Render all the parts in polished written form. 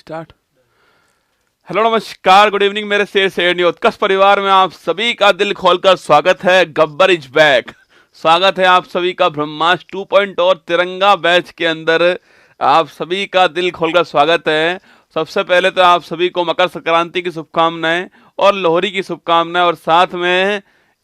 Start. Hello नमस्कार good evening मेरे शेर शेरनी उत्कर्ष परिवार में आप सभी का दिल खोलकर स्वागत है। Gabbar is back. स्वागत है आप सभी का ब्रह्मास्त्र 2.0 और तिरंगा बैच के अंदर। आप सभी का दिल खोलकर स्वागत है। सबसे पहले तो आप सभी को मकर संक्रांति की शुभकामनाएं और लोहड़ी की शुभकामनाएं और साथ में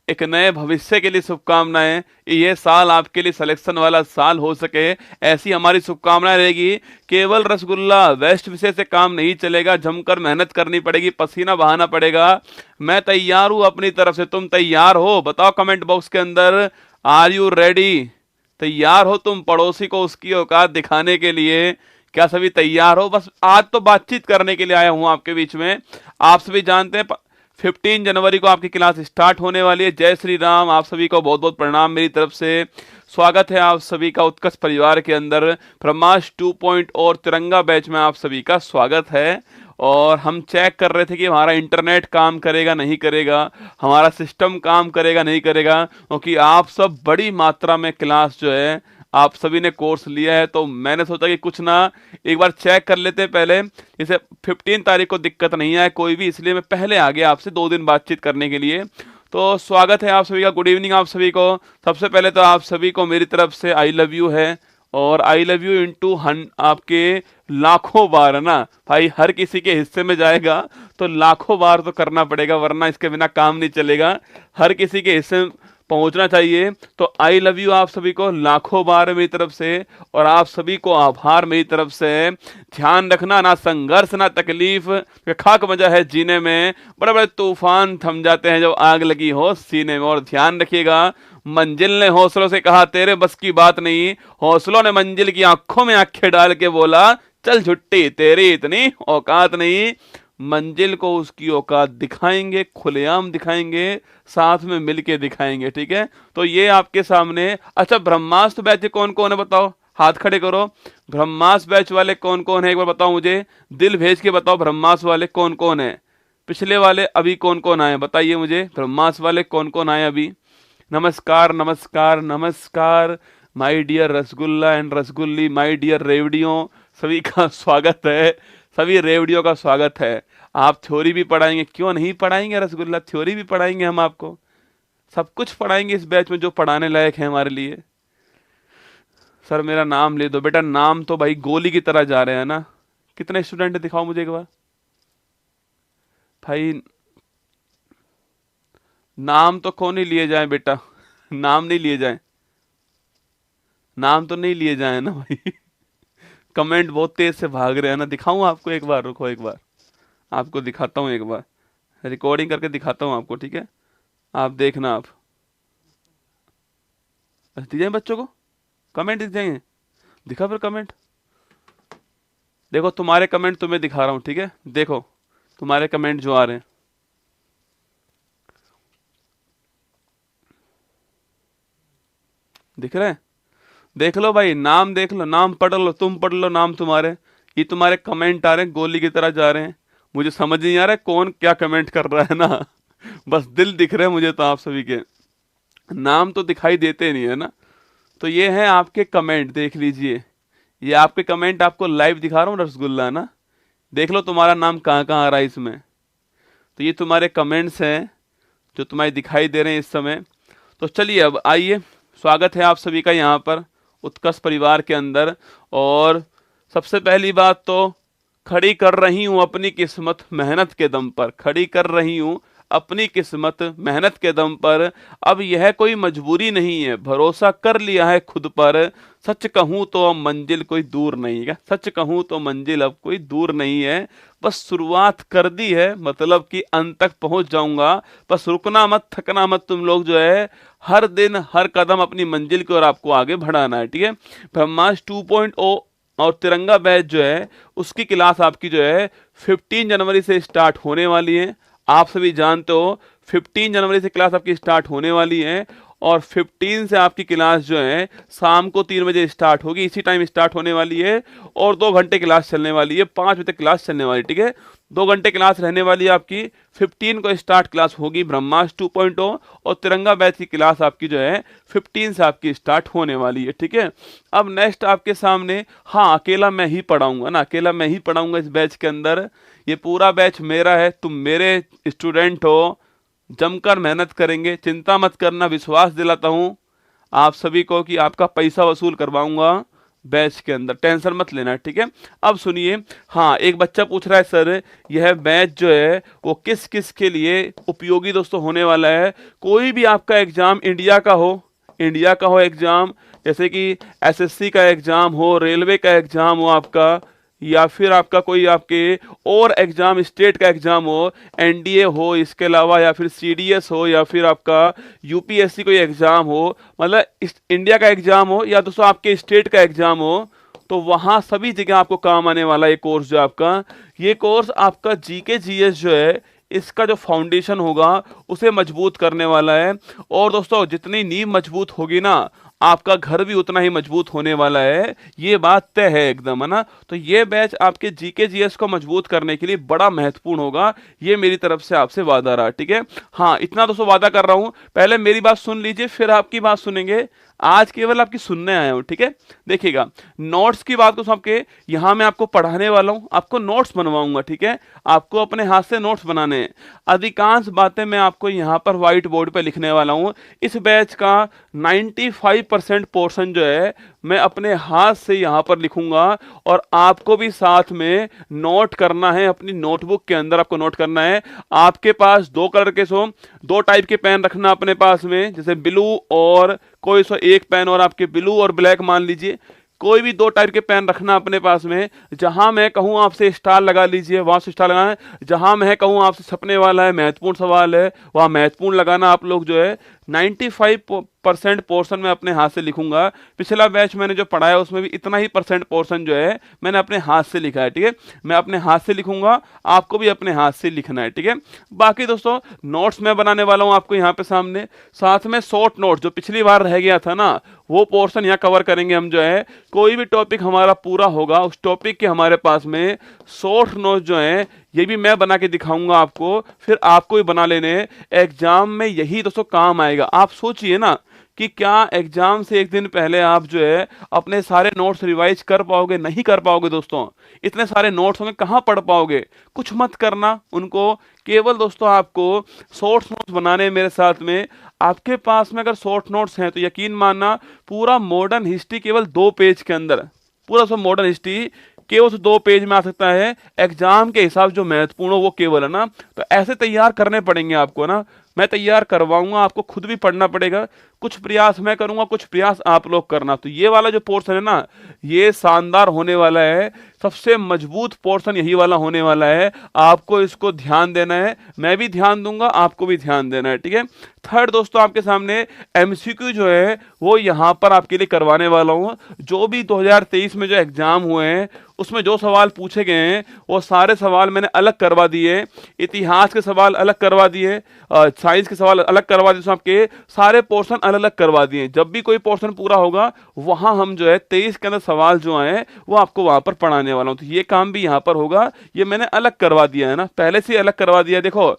एक नए भविष्य के लिए शुभकामनाएं। ये साल आपके लिए सिलेक्शन वाला साल हो सके, ऐसी हमारी शुभकामनाएं रहेगी। केवल रसगुल्ला वेस्ट विषय से काम नहीं चलेगा, जमकर मेहनत करनी पड़ेगी, पसीना बहाना पड़ेगा। मैं तैयार हूं अपनी तरफ से, तुम तैयार हो? बताओ कमेंट बॉक्स के अंदर, आर यू रेडी? तैयार हो तुम पड़ोसी को उसकी औकात दिखाने के लिए? क्या सभी तैयार हो? बस आज तो बातचीत करने के लिए आया हूं आपके बीच में। आप सभी जानते हैं 15 जनवरी को आपकी क्लास स्टार्ट होने वाली है। जय श्री राम। आप सभी को बहुत बहुत प्रणाम मेरी तरफ से। स्वागत है आप सभी का उत्कर्ष परिवार के अंदर। ब्रह्मास्त्र 2.0 और तिरंगा बैच में आप सभी का स्वागत है। और हम चेक कर रहे थे कि हमारा इंटरनेट काम करेगा नहीं करेगा, हमारा सिस्टम काम करेगा नहीं करेगा, क्योंकि आप सब बड़ी मात्रा में क्लास जो है आप सभी ने कोर्स लिया है। तो मैंने सोचा कि कुछ ना एक बार चेक कर लेते हैं पहले। जैसे 15 तारीख को दिक्कत नहीं आए कोई भी, इसलिए मैं पहले आ गया आपसे 2 दिन बातचीत करने के लिए। तो स्वागत है आप सभी का। गुड इवनिंग आप सभी को। सबसे पहले तो आप सभी को मेरी तरफ से आई लव यू है, और आई लव यू इंटू आपके लाखों बार है ना भाई। हर किसी के हिस्से में जाएगा तो लाखों बार तो करना पड़ेगा, वरना इसके बिना काम नहीं चलेगा। हर किसी के हिस्से में पहुंचना चाहिए। तो आई लव यू आप सभी को लाखों बार मेरी तरफ से, और आप सभी को आभार मेरी तरफ से। ध्यान रखना, ना संघर्ष ना तकलीफ, खाक मजा है जीने में। बड़े बड़े तूफान थम जाते हैं जब आग लगी हो सीने में। और ध्यान रखिएगा, मंजिल ने हौसलों से कहा तेरे बस की बात नहीं, हौसलों ने मंजिल की आंखों में आंखें डाल के बोला चल झुट्टी तेरी इतनी औकात नहीं। मंजिल को उसकी औकात दिखाएंगे, खुलेआम दिखाएंगे, साथ में मिलके दिखाएंगे। ठीक है, तो ये आपके सामने। अच्छा, ब्रह्मास्त्र बैच कौन कौन है बताओ, हाथ खड़े करो। ब्रह्मास्त्र बैच वाले कौन कौन है एक बार बताओ मुझे, दिल भेज के बताओ। ब्रह्मास्त्र वाले कौन कौन है? पिछले वाले अभी कौन कौन आए बताइए मुझे। ब्रह्मास्त्र वाले कौन कौन आए अभी? नमस्कार नमस्कार नमस्कार my dear rasgulla and rasgulli, my dear रेवड़ियों, सभी का स्वागत है। सभी रेवड़ियों का स्वागत है। आप थ्योरी भी पढ़ाएंगे, क्यों नहीं पढ़ाएंगे रसगुल्ला, थ्योरी भी पढ़ाएंगे हम आपको, सब कुछ पढ़ाएंगे इस बैच में जो पढ़ाने लायक है हमारे लिए। सर मेरा नाम ले दो बेटा। नाम तो भाई गोली की तरह जा रहे हैं ना। कितने स्टूडेंट है दिखाओ मुझे एक बार भाई। नाम तो कौन ही लिए जाए बेटा, नाम नहीं लिए जाए, नाम तो नहीं लिए जाए ना भाई। कमेंट बहुत तेज से भाग रहे हैं ना। दिखाऊं आपको एक बार, रुको एक बार आपको दिखाता हूं, एक बार रिकॉर्डिंग करके दिखाता हूं आपको। ठीक है, आप देखना। आप दिख जाए बच्चों को कमेंट, दिख जाएंगे। दिखा फिर कमेंट, देखो तुम्हारे कमेंट तुम्हें दिखा रहा हूं। ठीक है, देखो तुम्हारे कमेंट जो आ रहे हैं, दिख रहे हैं? देख लो भाई, नाम देख लो, नाम पढ़ लो, तुम पढ़ लो नाम तुम्हारे। ये तुम्हारे कमेंट आ रहे हैं गोली की तरह जा रहे हैं। मुझे समझ नहीं आ रहा है कौन क्या कमेंट कर रहा है ना। बस दिल दिख रहे हैं मुझे तो आप सभी के, नाम तो दिखाई देते नहीं है ना। तो ये है आपके कमेंट, देख लीजिए। ये आपके कमेंट आपको लाइव दिखा रहा हूँ रसगुल्ला ना। देख लो तुम्हारा नाम कहाँ कहाँ आ रहा है इसमें। तो ये तुम्हारे कमेंट्स हैं जो तुम्हारे दिखाई दे रहे हैं इस समय। तो चलिए अब आइए, स्वागत है आप सभी का यहाँ पर उत्कर्ष परिवार के अंदर। और सबसे पहली बात तो, खड़ी कर रही हूं अपनी किस्मत मेहनत के दम पर, खड़ी कर रही हूं अपनी किस्मत मेहनत के दम पर। अब यह कोई मजबूरी नहीं है, भरोसा कर लिया है खुद पर। सच कहूं तो अब मंजिल कोई दूर नहीं है, सच कहूं तो मंजिल अब कोई दूर नहीं है। बस शुरुआत कर दी है, मतलब कि अंत तक पहुंच जाऊंगा। बस रुकना मत, थकना मत तुम लोग जो है। हर दिन हर कदम अपनी मंजिल की ओर आपको आगे बढ़ाना है। ठीक है, ब्रह्मास्त्र 2.0 और तिरंगा बैच जो है उसकी क्लास आपकी जो है 15 जनवरी से स्टार्ट होने वाली है। आप सभी जानते हो 15 जनवरी से क्लास आपकी स्टार्ट होने वाली है। और 15 से आपकी क्लास जो है शाम को 3 बजे स्टार्ट होगी, इसी टाइम स्टार्ट होने वाली है और 2 घंटे क्लास चलने वाली है, 5 बजे तक क्लास चलने वाली है, ठीक है। 2 घंटे क्लास रहने वाली है आपकी। 15 को स्टार्ट क्लास होगी ब्रह्मास्त्र 2.0 और तिरंगा बैच की क्लास आपकी जो है 15 से आपकी स्टार्ट होने वाली है, ठीक है। अब नेक्स्ट आपके सामने, हाँ अकेला मैं ही पढ़ाऊंगा ना, अकेला मैं ही पढ़ाऊंगा इस बैच के अंदर। ये पूरा बैच मेरा है, तुम मेरे स्टूडेंट हो, जमकर मेहनत करेंगे, चिंता मत करना। विश्वास दिलाता हूं आप सभी को कि आपका पैसा वसूल करवाऊंगा बैच के अंदर, टेंशन मत लेना, ठीक है। अब सुनिए, हाँ एक बच्चा पूछ रहा है सर यह बैच जो है वो किस किस के लिए उपयोगी दोस्तों होने वाला है। कोई भी आपका एग्जाम इंडिया का हो, एग्जाम, जैसे कि एसएससी का एग्जाम हो, रेलवे का एग्जाम हो आपका, या फिर आपका कोई आपके और एग्जाम स्टेट का एग्जाम हो, एनडीए हो, इसके अलावा या फिर सीडीएस हो, या फिर आपका यूपीएससी कोई एग्जाम हो, मतलब इंडिया का एग्जाम हो या दोस्तों आपके स्टेट का एग्जाम हो, तो वहाँ सभी जगह आपको काम आने वाला ये कोर्स जो आपका, ये कोर्स आपका जीके जीएस जो है इसका जो फाउंडेशन होगा उसे मजबूत करने वाला है। और दोस्तों जितनी नींव मजबूत होगी ना, आपका घर भी उतना ही मजबूत होने वाला है, ये बात तय है एकदम, है ना। तो ये बैच आपके जीके जीएस को मजबूत करने के लिए बड़ा महत्वपूर्ण होगा, ये मेरी तरफ से आपसे वादा रहा, ठीक है। हाँ इतना दोस्तों वादा कर रहा हूं, पहले मेरी बात सुन लीजिए फिर आपकी बात सुनेंगे। आज केवल आपकी सुनने आया हूं, ठीक है। देखिएगा नोट्स की बात को सबके यहां मैं आपको पढ़ाने वाला हूं, आपको नोट्स बनवाऊंगा, ठीक है। आपको अपने हाथ से नोट्स बनाने हैं, अधिकांश बातें मैं आपको यहां पर व्हाइट बोर्ड पे लिखने वाला हूं। इस बैच का 95% पोर्शन जो है मैं अपने हाथ से यहां पर लिखूंगा और आपको भी साथ में नोट करना है, अपनी नोटबुक के अंदर आपको नोट करना है। आपके पास 2 कलर के 2 टाइप के पेन रखना अपने पास में, जैसे ब्लू और कोई एक पेन और आपके ब्लू और ब्लैक मान लीजिए, कोई भी 2 टाइप के पेन रखना अपने पास में। जहां मैं कहूं आपसे स्टार लगा लीजिए, वहां से स्टार लगाना है। जहां मैं कहूं आपसे छपने वाला है, महत्वपूर्ण सवाल है, वहां महत्वपूर्ण लगाना। आप लोग जो है 95% पोर्शन में अपने हाथ से लिखूंगा। पिछला बैच मैंने जो पढ़ाया उसमें भी इतना ही परसेंट पोर्शन जो है मैंने अपने हाथ से लिखा है, ठीक है। मैं अपने हाथ से लिखूंगा, आपको भी अपने हाथ से लिखना है, ठीक है। बाकी दोस्तों नोट्स मैं बनाने वाला हूं आपको यहाँ पे सामने, साथ में शॉर्ट नोट जो पिछली बार रह गया था ना, वो पोर्शन यहाँ कवर करेंगे हम जो है। कोई भी टॉपिक हमारा पूरा होगा उस टॉपिक के हमारे पास में शॉर्ट नोट जो है ये भी मैं बना के दिखाऊंगा आपको, फिर आपको भी बना लेने। एग्जाम में यही दोस्तों काम आएगा। आप सोचिए ना कि क्या एग्जाम से एक दिन पहले आप जो है अपने सारे नोट्स रिवाइज कर पाओगे? नहीं कर पाओगे दोस्तों, इतने सारे नोट्स में कहाँ पढ़ पाओगे। कुछ मत करना उनको, केवल दोस्तों आपको शॉर्ट नोट्स बनाने मेरे साथ में। आपके पास में अगर शॉर्ट नोट्स हैं तो यकीन मानना पूरा मॉडर्न हिस्ट्री केवल 2 पेज के अंदर, पूरा सब मॉडर्न हिस्ट्री केवल 2 पेज में आ सकता है। एग्जाम के हिसाब जो महत्वपूर्ण हो वो केवल, है ना। तो ऐसे तैयार करने पड़ेंगे आपको ना, मैं तैयार करवाऊंगा, आपको खुद भी पढ़ना पड़ेगा। कुछ प्रयास मैं करूंगा, कुछ प्रयास आप लोग करना। तो ये वाला जो पोर्शन है ना, ये शानदार होने वाला है, सबसे मजबूत पोर्शन यही वाला होने वाला है। आपको इसको ध्यान देना है, मैं भी ध्यान दूंगा, आपको भी ध्यान देना है, ठीक है। थर्ड दोस्तों आपके सामने एमसीक्यू जो है वो यहाँ पर आपके लिए करवाने वाला हूं। जो भी 2023 में जो एग्जाम हुए हैं उसमें जो सवाल पूछे गए हैं वो सारे सवाल मैंने अलग करवा दिए। इतिहास के सवाल अलग करवा दिए, साइंस के सवाल अलग करवा दिए, आपके सारे पोर्शन अलग अलग करवा दिए। जब भी कोई पोर्शन पूरा होगा वहां हम जो है 23 के अंदर सवाल जो आए वो आपको वहां पर पढ़ाने वाला हूं। तो ये काम भी यहाँ पर होगा, ये मैंने अलग करवा दिया है ना, पहले से अलग करवा दिया। देखो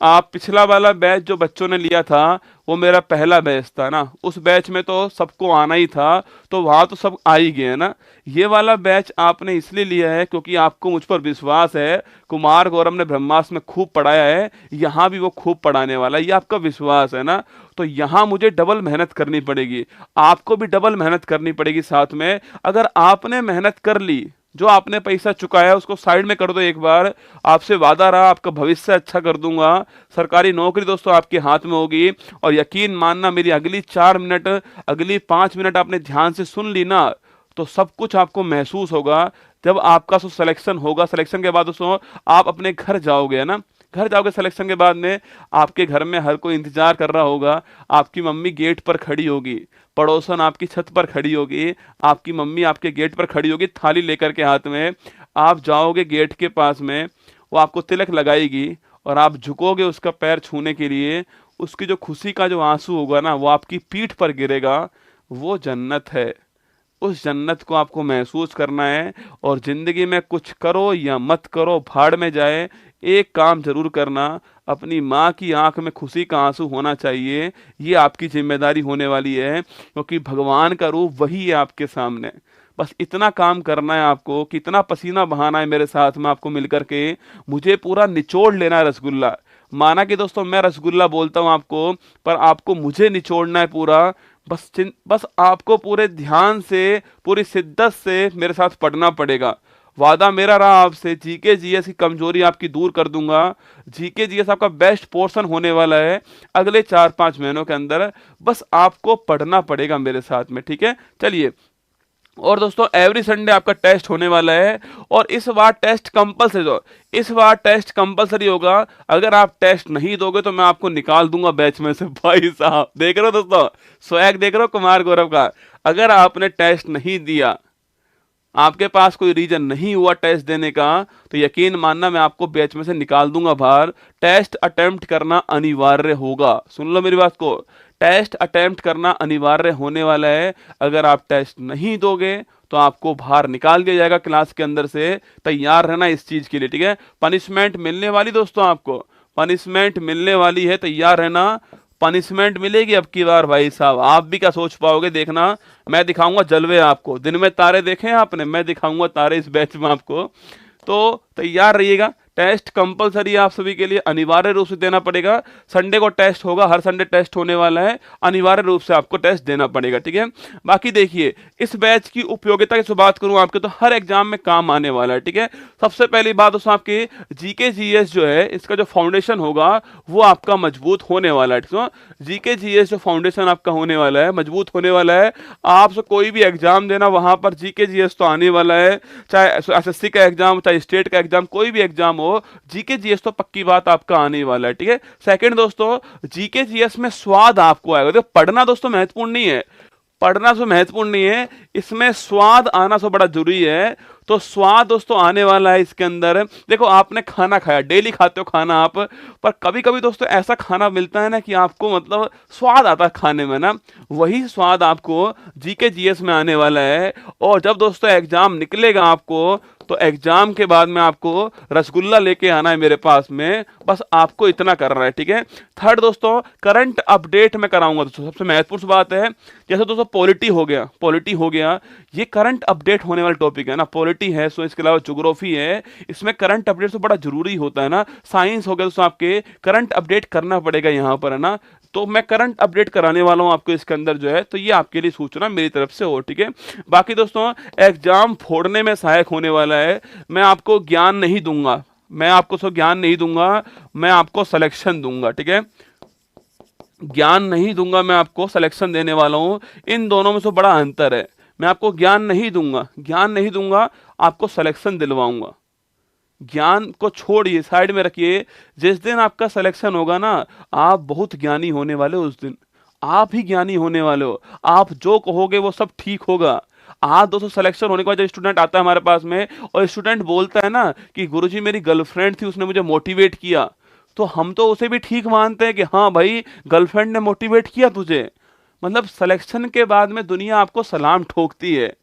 आप पिछला वाला बैच जो बच्चों ने लिया था वो मेरा पहला बैच था ना, उस बैच में तो सबको आना ही था, तो वहां तो सब आ ही गए ना। ये वाला बैच आपने इसलिए लिया है क्योंकि आपको मुझ पर विश्वास है। कुमार गौरव ने ब्रह्मास्त्र में खूब पढ़ाया है, यहाँ भी वो खूब पढ़ाने वाला है, ये आपका विश्वास है ना। तो यहाँ मुझे डबल मेहनत करनी पड़ेगी, आपको भी डबल मेहनत करनी पड़ेगी साथ में। अगर आपने मेहनत कर ली, जो आपने पैसा चुकाया उसको साइड में कर दो एक बार, आपसे वादा रहा आपका भविष्य अच्छा कर दूंगा। सरकारी नौकरी दोस्तों आपके हाथ में होगी। और यकीन मानना मेरी अगली 4 मिनट, अगली 5 मिनट आपने ध्यान से सुन ली ना, तो सब कुछ आपको महसूस होगा। जब आपका सिलेक्शन होगा, सिलेक्शन के बाद दोस्तों आप अपने घर जाओगे, है ना, घर जाओगे सिलेक्शन के बाद में, आपके घर में हर कोई इंतजार कर रहा होगा। आपकी मम्मी गेट पर खड़ी होगी, पड़ोसन आपकी छत पर खड़ी होगी, आपकी मम्मी आपके गेट पर खड़ी होगी थाली लेकर के हाथ में। आप जाओगे गेट के पास में, वो आपको तिलक लगाएगी और आप झुकोगे उसका पैर छूने के लिए। उसकी जो खुशी का जो आंसू होगा ना, वो आपकी पीठ पर गिरेगा, वो जन्नत है। उस जन्नत को आपको महसूस करना है। और जिंदगी में कुछ करो या मत करो, भाड़ में जाए, एक काम जरूर करना, अपनी माँ की आंख में खुशी का आंसू होना चाहिए। ये आपकी जिम्मेदारी होने वाली है, क्योंकि भगवान का रूप वही है आपके सामने। बस इतना काम करना है आपको, कितना पसीना बहाना है मेरे साथ में आपको मिलकर के, मुझे पूरा निचोड़ लेना है रसगुल्ला। माना कि दोस्तों मैं रसगुल्ला बोलता हूँ आपको, पर आपको मुझे निचोड़ना है पूरा। बस आपको पूरे ध्यान से, पूरी शिद्दत से मेरे साथ पढ़ना पड़ेगा। वादा मेरा रहा आपसे, जीके जीएस की कमजोरी आपकी दूर कर दूंगा। जीके जीएस आपका बेस्ट पोर्शन होने वाला है अगले 4-5 महीनों के अंदर। बस आपको पढ़ना पड़ेगा मेरे साथ में, ठीक है। चलिए, और दोस्तों एवरी संडे आपका टेस्ट होने वाला है, और इस बार टेस्ट कंपलसरी होगा। अगर आप टेस्ट नहीं दोगे तो मैं आपको निकाल दूंगा बैच में से। भाई साहब देख रहे हो दोस्तों, स्वैग देख रहे हो कुमार गौरव का। अगर आपने टेस्ट नहीं दिया, आपके पास कोई रीजन नहीं हुआ टेस्ट देने का, तो यकीन मानना मैं आपको बैच में से निकाल दूंगा बाहर। टेस्ट अटेम्प्ट करना अनिवार्य होगा, सुन लो मेरी बात को, टेस्ट अटेम्प्ट करना अनिवार्य होने वाला है। अगर आप टेस्ट नहीं दोगे तो आपको बाहर निकाल दिया जाएगा क्लास के अंदर से। तैयार रहना इस चीज के लिए, ठीक है। पनिशमेंट मिलने वाली दोस्तों, आपको पनिशमेंट मिलने वाली है, तैयार रहना। पनिशमेंट मिलेगी अब की बार भाई साहब, आप भी क्या सोच पाओगे, देखना मैं दिखाऊंगा जलवे आपको। दिन में तारे देखे हैं आपने, मैं दिखाऊंगा तारे इस बैच में आपको। तो तैयार रहिएगा। टेस्ट कंपलसरी है आप सभी के लिए, अनिवार्य रूप से देना पड़ेगा। संडे को टेस्ट होगा, हर संडे टेस्ट होने वाला है, अनिवार्य रूप से आपको टेस्ट देना पड़ेगा, ठीक है। बाकी देखिए, इस बैच की उपयोगिता की बात करूं आपके, तो हर एग्जाम में काम आने वाला है, ठीक है। सबसे पहली बात दोस्तों, आपके जीके जीएस जो है, इसका जो फाउंडेशन होगा वो आपका मजबूत होने वाला है, ठीक है। जीके जीएस जो फाउंडेशन आपका होने वाला है, मजबूत होने वाला है। आपसे कोई भी एग्जाम देना, वहां पर जीके जीएस तो आने वाला है, चाहे एसएससी का एग्जाम, चाहे स्टेट का एग्जाम, कोई भी एग्जाम हो, जीके जीएस तो पक्की बात आपका आने वाला है, ठीक है। सेकंड दोस्तों, जीके जीएस में स्वाद आपको आएगा। देखो पढ़ना दोस्तों महत्वपूर्ण नहीं है, पढ़ना तो महत्वपूर्ण नहीं है, इसमें स्वाद आना तो बड़ा जरूरी है। तो स्वाद दोस्तों आने वाला है इसके अंदर। देखो आपने खाना खाया, डेली खाते हो खाना आप, पर कभी कभी दोस्तों ऐसा खाना मिलता है ना कि आपको मतलब स्वाद आता है खाने में ना, वही स्वाद आपको जीके जीएस में आने वाला है। और जब दोस्तों एग्जाम निकलेगा आपको, तो एग्जाम के बाद में आपको रसगुल्ला लेके आना है मेरे पास में, बस आपको इतना करना है, ठीक है। थर्ड दोस्तों, करंट अपडेट में कराऊंगा दोस्तों, सबसे महत्वपूर्ण बात है। जैसे दोस्तों पॉलिटी हो गया, ये करंट अपडेट होने वाला टॉपिक है ना। पॉलिटी है, सो इसके अलावा ज्योग्राफी है, इसमें करंट अपडेट तो बड़ा जरूरी होता है ना। साइंस हो गया दोस्तों, आपके करंट अपडेट करना पड़ेगा यहाँ पर, है ना। तो मैं करंट अपडेट कराने वाला हूं आपको इसके अंदर जो है, तो ये आपके लिए सूचना मेरी तरफ से हो, ठीक है। बाकी दोस्तों एग्जाम फोड़ने में सहायक होने वाला है। मैं आपको ज्ञान नहीं दूंगा, मैं आपको सिलेक्शन दूंगा, ठीक है। ज्ञान नहीं दूंगा, मैं आपको सिलेक्शन देने वाला हूं। इन दोनों में से बड़ा अंतर है। मैं आपको ज्ञान नहीं दूंगा, आपको सिलेक्शन दिलवाऊंगा। ज्ञान को छोड़िए, साइड में रखिए। जिस दिन आपका सिलेक्शन होगा ना, आप बहुत ज्ञानी होने वाले हो। उस दिन आप ही ज्ञानी होने वाले हो। आप जो कहोगे वो सब ठीक होगा। आज दोस्तों सिलेक्शन होने के बाद जब स्टूडेंट आता है हमारे पास में, और स्टूडेंट बोलता है ना कि गुरुजी मेरी गर्लफ्रेंड थी, उसने मुझे मोटिवेट किया, तो हम तो उसे भी ठीक मानते हैं कि हाँ भाई गर्लफ्रेंड ने मोटिवेट किया तुझे। मतलब सिलेक्शन के बाद में दुनिया आपको सलाम ठोकती है।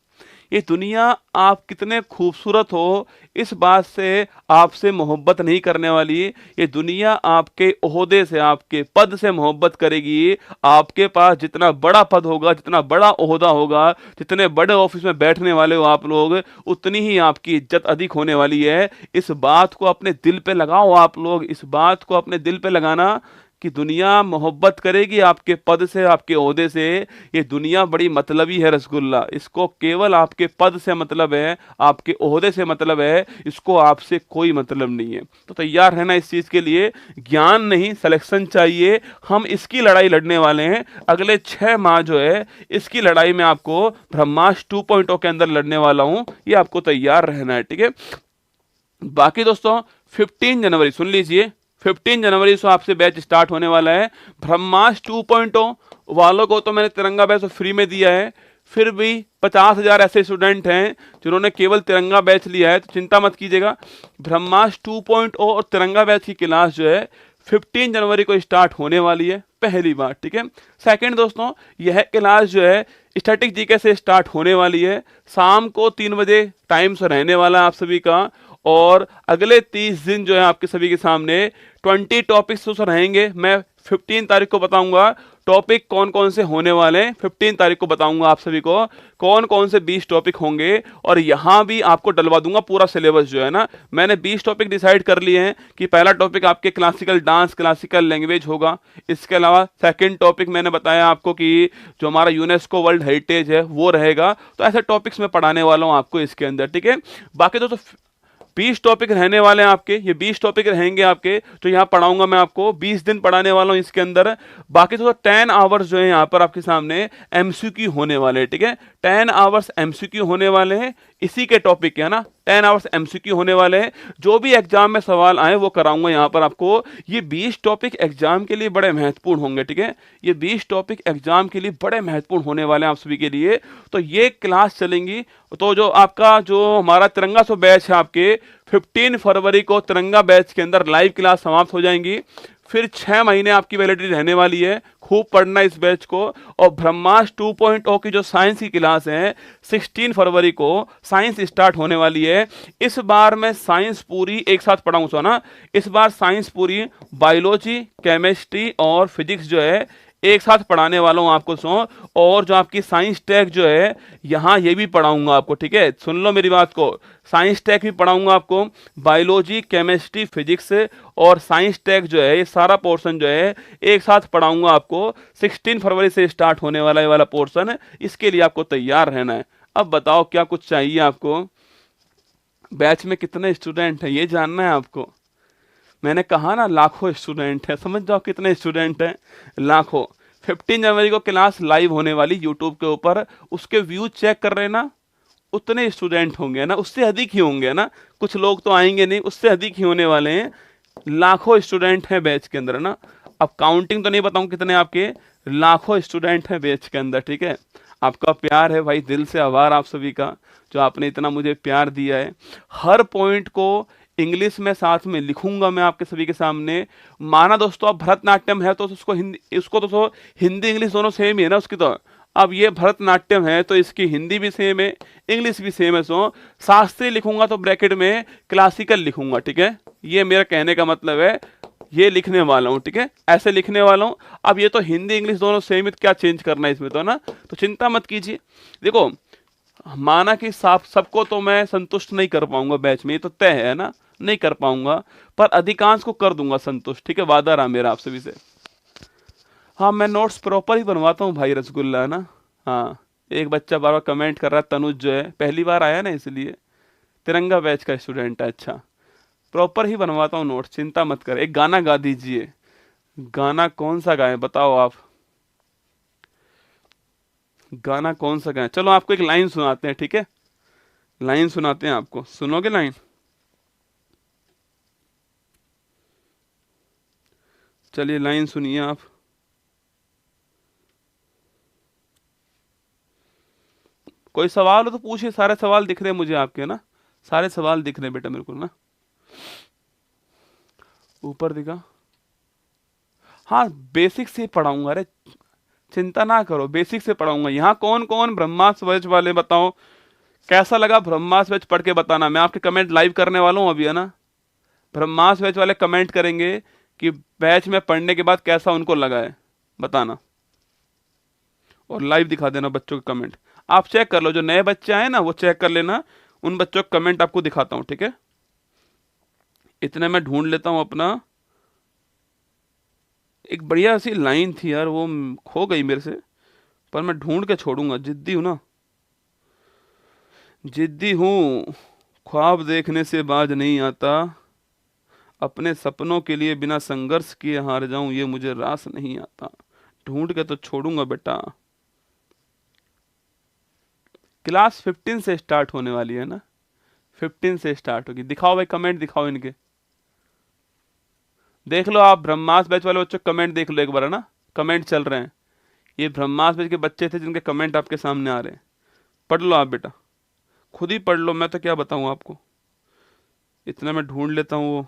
ये दुनिया आप कितने खूबसूरत हो इस बात से आपसे मोहब्बत नहीं करने वाली। ये दुनिया आपके ओहदे से, आपके पद से मोहब्बत करेगी। आपके पास जितना बड़ा पद होगा, जितना बड़ा ओहदा होगा, जितने बड़े ऑफिस में बैठने वाले हो आप लोग, उतनी ही आपकी इज्जत अधिक होने वाली है। इस बात को अपने दिल पे लगाओ आप लोग, इस बात को अपने दिल पे लगाना कि दुनिया मोहब्बत करेगी आपके पद से, आपके ओहदे से। ये दुनिया बड़ी मतलबी है रसगुल्ला, इसको केवल आपके पद से मतलब है, आपके ओहदे से मतलब है, इसको आपसे कोई मतलब नहीं है। तो तैयार रहना इस चीज के लिए। ज्ञान नहीं, सिलेक्शन चाहिए। हम इसकी लड़ाई लड़ने वाले हैं अगले 6 माह जो है, इसकी लड़ाई में आपको ब्रह्मास्त्र 2.0 के अंदर लड़ने वाला हूं। ये आपको तैयार रहना है, ठीक है। बाकी दोस्तों 15 जनवरी सुन लीजिए, 15 जनवरी से आपसे बैच स्टार्ट होने वाला है। ब्रह्मास्त्र 2.0 वालों को तो मैंने तिरंगा बैच फ्री में दिया है, फिर भी 50,000 ऐसे स्टूडेंट हैं जिन्होंने केवल तिरंगा बैच लिया है, तो चिंता मत कीजिएगा। ब्रह्मास्त्र 2.0 और तिरंगा बैच की क्लास जो है 15 जनवरी को स्टार्ट होने वाली है पहली बार, ठीक है। सेकंड दोस्तों, यह क्लास जो है स्टैटिक जीके से स्टार्ट होने वाली है, शाम को 3 बजे टाइम से रहने वाला है आप सभी का। और अगले 30 दिन जो है आपके सभी के सामने 20 टॉपिक्स तो रहेंगे। मैं 15 तारीख को बताऊंगा टॉपिक कौन कौन से होने वाले हैं, 15 तारीख को बताऊंगा आप सभी को कौन कौन से 20 टॉपिक होंगे। और यहां भी आपको डलवा दूंगा पूरा सिलेबस जो है ना। मैंने 20 टॉपिक डिसाइड कर लिए हैं कि पहला टॉपिक आपके क्लासिकल डांस, क्लासिकल लैंग्वेज होगा। इसके अलावा सेकंड टॉपिक मैंने बताया आपको कि जो हमारा यूनेस्को वर्ल्ड हेरिटेज है वो रहेगा। तो ऐसे टॉपिक्स मैं पढ़ाने वाला हूं आपको इसके अंदर, ठीक है। बाकी दोस्तों 20 टॉपिक रहने वाले हैं आपके, ये 20 टॉपिक रहेंगे आपके, तो यहाँ पढ़ाऊंगा मैं आपको, 20 दिन पढ़ाने वाला हूँ इसके अंदर। बाकी तो 10 आवर्स जो है यहाँ पर आपके सामने एमसीक्यू होने वाले हैं, ठीक है। 10 आवर्स एमसीक्यू होने वाले हैं इसी के टॉपिक के, है ना। 10 आवर्स एमसीक्यू होने वाले हैं, जो भी एग्जाम में सवाल आए वो कराऊंगा यहाँ पर आपको। ये 20 टॉपिक एग्जाम के लिए बड़े महत्वपूर्ण होंगे, ठीक है। ये 20 टॉपिक एग्जाम के लिए बड़े महत्वपूर्ण होने वाले हैं आप सभी के लिए। तो ये क्लास चलेंगी। तो जो आपका जो हमारा तिरंगा सो बैच है आपके 15 फरवरी को तिरंगा बैच के अंदर लाइव क्लास समाप्त हो जाएंगी। फिर 6 महीने आपकी वैलिडिटी रहने वाली है, खूब पढ़ना इस बैच को। और ब्रह्मास्त्र 2.0 की जो साइंस की क्लास है 16 फरवरी को साइंस स्टार्ट होने वाली है। इस बार मैं साइंस पूरी एक साथ पढ़ाऊंगा ना। इस बार साइंस पूरी बायोलॉजी, केमिस्ट्री और फिजिक्स जो है एक साथ पढ़ाने वाला हूं आपको सो। और जो आपकी साइंस टैग जो है यहाँ ये भी पढ़ाऊंगा आपको, ठीक है। सुन लो मेरी बात को, साइंस टैग भी पढ़ाऊंगा आपको, बायोलॉजी, केमिस्ट्री, फिजिक्स और साइंस टैग जो है ये सारा पोर्शन जो है एक साथ पढ़ाऊंगा आपको। 16 फरवरी से स्टार्ट होने वाला ये वाला पोर्शन है, इसके लिए आपको तैयार रहना है। अब बताओ क्या कुछ चाहिए आपको, बैच में कितने स्टूडेंट हैं ये जानना है आपको। मैंने कहा ना लाखों स्टूडेंट हैं, समझ जाओ कितने स्टूडेंट हैं, लाखों। 15 जनवरी को क्लास लाइव होने वाली यूट्यूब के ऊपर, उसके व्यूज चेक कर रहे ना, उतने स्टूडेंट होंगे ना, उससे अधिक ही होंगे ना। कुछ लोग तो आएंगे नहीं, उससे अधिक ही होने वाले हैं। लाखों स्टूडेंट हैं बैच के अंदर ना। अब काउंटिंग तो नहीं बताऊं कितने, आपके लाखों स्टूडेंट हैं बैच के अंदर, ठीक है। आपका प्यार है भाई, दिल से आभार आप सभी का जो आपने इतना मुझे प्यार दिया है। हर पॉइंट को इंग्लिश में साथ में लिखूंगा मैं आपके सभी के सामने। माना दोस्तों अब भरतनाट्यम है तो उसको हिंदी, उसको तो हिंदी इंग्लिश दोनों सेम ही है ना उसकी। तो अब ये भरतनाट्यम है तो इसकी हिंदी भी सेम है, इंग्लिश भी सेम है। सो शास्त्रीय लिखूंगा तो ब्रैकेट में क्लासिकल लिखूंगा, ठीक है। ये मेरा कहने का मतलब है, ये लिखने वाला हूँ, ठीक है, ऐसे लिखने वाला हूँ। अब ये तो हिंदी इंग्लिश दोनों सेम है, क्या चेंज करना है इसमें तो ना, तो चिंता मत कीजिए। देखो माना कि सबको तो मैं संतुष्ट नहीं कर पाऊंगा बैच में, ये तो तय है ना, नहीं कर पाऊंगा, पर अधिकांश को कर दूंगा संतुष्ट, ठीक है, वादा रहा मेरा आप सभी से। हाँ मैं नोट्स प्रॉपर ही बनवाता हूँ भाई रसगुल्ला, है ना। हाँ एक बच्चा बार बार कमेंट कर रहा है, तनुज जो है पहली बार आया ना इसलिए, तिरंगा बैच का स्टूडेंट है। अच्छा प्रॉपर ही बनवाता हूँ नोट्स, चिंता मत कर। एक गाना गा दीजिए, गाना कौन सा गाएं बताओ आप, गाना कौन सा गाएं। चलो आपको एक लाइन सुनाते हैं, ठीक है, लाइन सुनाते हैं आपको, सुनोगे लाइन। चलिए लाइन सुनिए आप। कोई सवाल हो तो पूछिए, सारे सवाल दिख रहे हैं मुझे आपके ना, सारे सवाल दिख रहे हैं बेटा मेरे को ना, ऊपर दिखा। हाँ बेसिक से पढ़ाऊंगा, अरे चिंता ना करो, बेसिक से पढ़ाऊंगा। यहाँ कौन कौन ब्रह्मास्त्र बैच वाले बताओ, कैसा लगा ब्रह्मास्त्र बैच पढ़ के बताना। मैं आपके कमेंट लाइव करने वाला हूँ अभी, है ना। ब्रह्मास्त्र बैच वाले कमेंट करेंगे कि बैच में पढ़ने के बाद कैसा उनको लगा है, बताना। और लाइव दिखा देना बच्चों के कमेंट, आप चेक कर लो, जो नए बच्चे आए ना वो चेक कर लेना, उन बच्चों के कमेंट आपको दिखाता हूँ, ठीक है। इतने में ढूंढ लेता हूँ अपना, एक बढ़िया सी लाइन थी यार, वो खो गई मेरे से, पर मैं ढूंढ के छोड़ूंगा, जिद्दी हूं ना, जिद्दी हूं। ख्वाब देखने से बाज नहीं आता, अपने सपनों के लिए बिना संघर्ष किए हार जाऊं ये मुझे रास नहीं आता। ढूंढ के तो छोड़ूंगा बेटा। क्लास 15 से स्टार्ट होने वाली है ना, 15 से स्टार्ट होगी। दिखाओ भाई कमेंट दिखाओ इनके, देख लो आप ब्रह्मास्त्र बैच वाले बच्चों कमेंट देख लो एक बार, है ना, कमेंट चल रहे हैं। ये ब्रह्मास्त्र बैच के बच्चे थे जिनके कमेंट आपके सामने आ रहे हैं, पढ़ लो आप बेटा, खुद ही पढ़ लो, मैं तो क्या बताऊं आपको। इतना मैं ढूंढ लेता हूँ वो,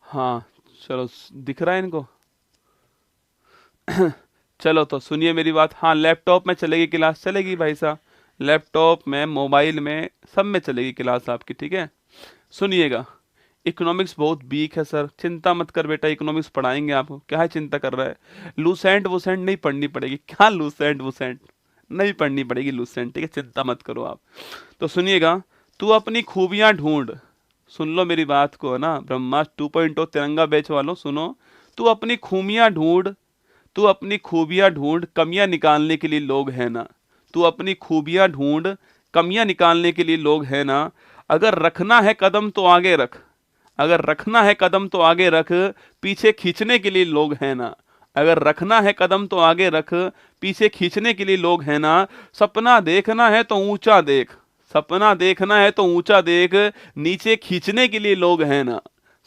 हाँ, चलो दिख रहा है इनको। चलो तो सुनिए मेरी बात। हाँ, लैपटॉप में चलेगी क्लास, चलेगी भाई साहब। लैपटॉप में, मोबाइल में, सब में चलेगी क्लास आपकी, ठीक है। सुनिएगा, इकोनॉमिक्स बहुत वीक है सर, चिंता मत कर बेटा, इकोनॉमिक्स पढ़ाएंगे आपको, क्या है चिंता कर रहा है। लूसेंट वूसेंट नहीं पढ़नी पड़ेगी, क्या लूसेंट वूसेंट नहीं पढ़नी पड़ेगी लूसेंट, ठीक है, चिंता मत करो आप। तो सुनिएगा, तू अपनी खूबियां ढूंढ, सुन लो मेरी बात को है ना, ब्रह्मास्त्र 2.0 तिरंगा बैच वालों सुनो। तू अपनी खूबियां ढूंढ, तू अपनी खूबियां ढूंढ, कमियां निकालने के लिए लोग हैं ना। तू अपनी खूबियां ढूंढ, कमियां निकालने के लिए लोग हैं ना। अगर रखना है कदम तो आगे रख, अगर रखना है कदम तो आगे रख, पीछे खींचने के लिए लोग हैं ना। अगर रखना है कदम तो आगे रख, पीछे खींचने के लिए लोग हैं ना। सपना देखना है तो ऊंचा देख, सपना देखना है तो ऊंचा देख, नीचे खींचने के लिए लोग हैं ना।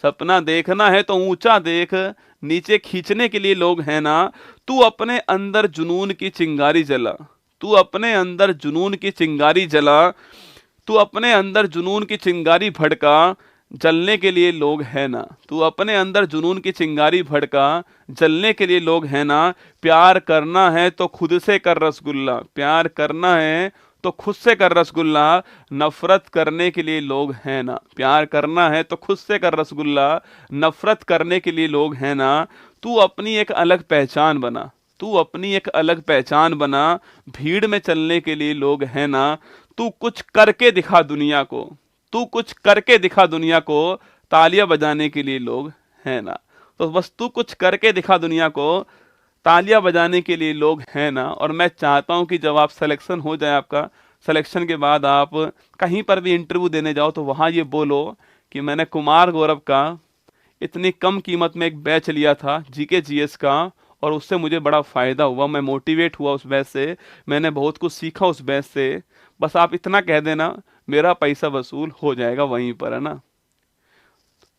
सपना देखना है तो ऊंचा देख, नीचे खींचने के लिए लोग हैं ना। तू अपने अंदर जुनून की चिंगारी जला, तू अपने अंदर जुनून की चिंगारी जला, तू अपने अंदर जुनून की चिंगारी भड़का, जलने के लिए लोग हैं ना। तू अपने अंदर जुनून की चिंगारी भड़का, जलने के लिए लोग हैं ना। प्यार करना है तो खुद से कर रसगुल्ला, प्यार करना है तो खुद से कर रसगुल्ला, नफरत करने के लिए लोग हैं ना। प्यार करना है तो खुद से कर रसगुल्ला, नफरत करने के लिए लोग हैं ना। तू अपनी एक अलग पहचान बना, तू अपनी एक अलग पहचान बना, भीड़ में चलने के लिए लोग हैं ना। तू कुछ करके दिखा दुनिया को, तू कुछ करके दिखा दुनिया को, तालियां बजाने के लिए लोग हैं ना। तो बस तू कुछ करके दिखा दुनिया को, तालियां बजाने के लिए लोग हैं ना। और मैं चाहता हूं कि जब आप सिलेक्शन हो जाए आपका, सिलेक्शन के बाद आप कहीं पर भी इंटरव्यू देने जाओ तो वहां ये बोलो कि मैंने कुमार गौरव का इतनी कम कीमत में एक बैच लिया था जीके जीएस का, और उससे मुझे बड़ा फायदा हुआ, मैं मोटिवेट हुआ उस बैच से, मैंने बहुत कुछ सीखा उस बैच से। बस आप इतना कह देना, मेरा पैसा वसूल हो जाएगा वहीं पर, है ना।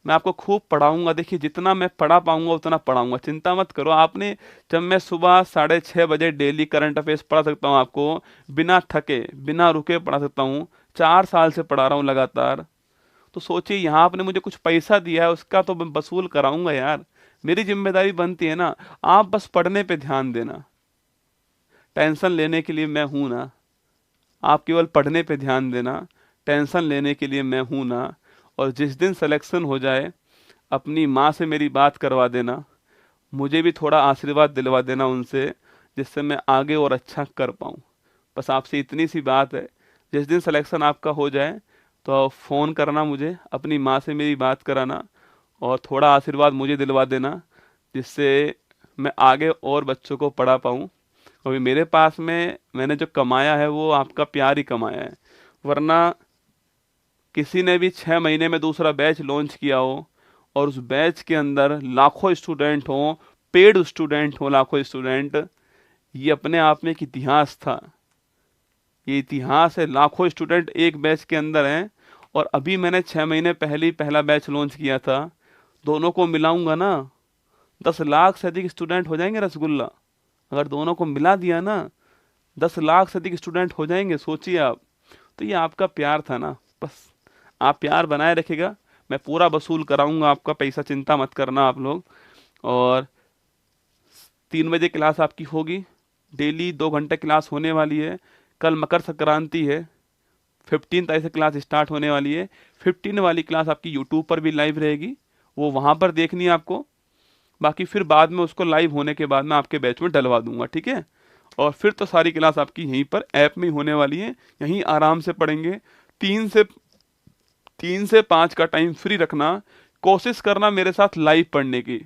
मैं आपको खूब पढ़ाऊंगा, देखिए जितना मैं पढ़ा पाऊंगा उतना पढ़ाऊंगा, चिंता मत करो। आपने, जब मैं सुबह 6:30 बजे डेली करंट अफेयर्स पढ़ा सकता हूँ आपको, बिना थके बिना रुके पढ़ा सकता हूँ, 4 साल से पढ़ा रहा हूँ लगातार। तो सोचिए, यहाँ आपने मुझे कुछ पैसा दिया है, उसका तो मैं वसूल कराऊंगा यार, मेरी जिम्मेदारी बनती है ना। आप बस पढ़ने पे ध्यान देना, टेंशन लेने के लिए मैं हूं ना। आप केवल पढ़ने पे ध्यान देना, टेंशन लेने के लिए मैं हूं ना। और जिस दिन सिलेक्शन हो जाए, अपनी माँ से मेरी बात करवा देना, मुझे भी थोड़ा आशीर्वाद दिलवा देना उनसे, जिससे मैं आगे और अच्छा कर पाऊँ। बस आपसे इतनी सी बात है, जिस दिन सिलेक्शन आपका हो जाए तो फ़ोन करना मुझे, अपनी माँ से मेरी बात कराना, और थोड़ा आशीर्वाद मुझे दिलवा देना, जिससे मैं आगे और बच्चों को पढ़ा पाऊँ। अभी मेरे पास में मैंने जो कमाया है वो आपका प्यार ही कमाया है, वरना किसी ने भी 6 महीने में दूसरा बैच लॉन्च किया हो और उस बैच के अंदर लाखों स्टूडेंट हों, पेड स्टूडेंट हों लाखों स्टूडेंट, ये अपने आप में एक इतिहास था। ये इतिहास है, लाखों स्टूडेंट एक बैच के अंदर हैं। और अभी मैंने 6 महीने पहले ही पहला बैच लॉन्च किया था, दोनों को मिलाऊंगा ना, 10 लाख से अधिक स्टूडेंट हो जाएंगे रसगुल्ला। अगर दोनों को मिला दिया ना, 10 लाख से अधिक स्टूडेंट हो जाएंगे, सोचिए आप। तो ये आपका प्यार था ना, बस आप प्यार बनाए रखिएगा, मैं पूरा वसूल कराऊंगा आपका पैसा, चिंता मत करना आप लोग। और 3 बजे क्लास आपकी होगी, डेली 2 घंटे क्लास होने वाली है। कल मकर संक्रांति है, 15 तारीख से क्लास स्टार्ट होने वाली है। 15 वाली क्लास आपकी यूट्यूब पर भी लाइव रहेगी, वो वहाँ पर देखनी है आपको। बाकी फिर बाद में उसको लाइव होने के बाद मैं आपके बैच में डलवा दूंगा, ठीक है। और फिर तो सारी क्लास आपकी यहीं पर ऐप में ही होने वाली है, यहीं आराम से पढ़ेंगे। 3 से 5 का टाइम फ्री रखना, कोशिश करना मेरे साथ लाइव पढ़ने की।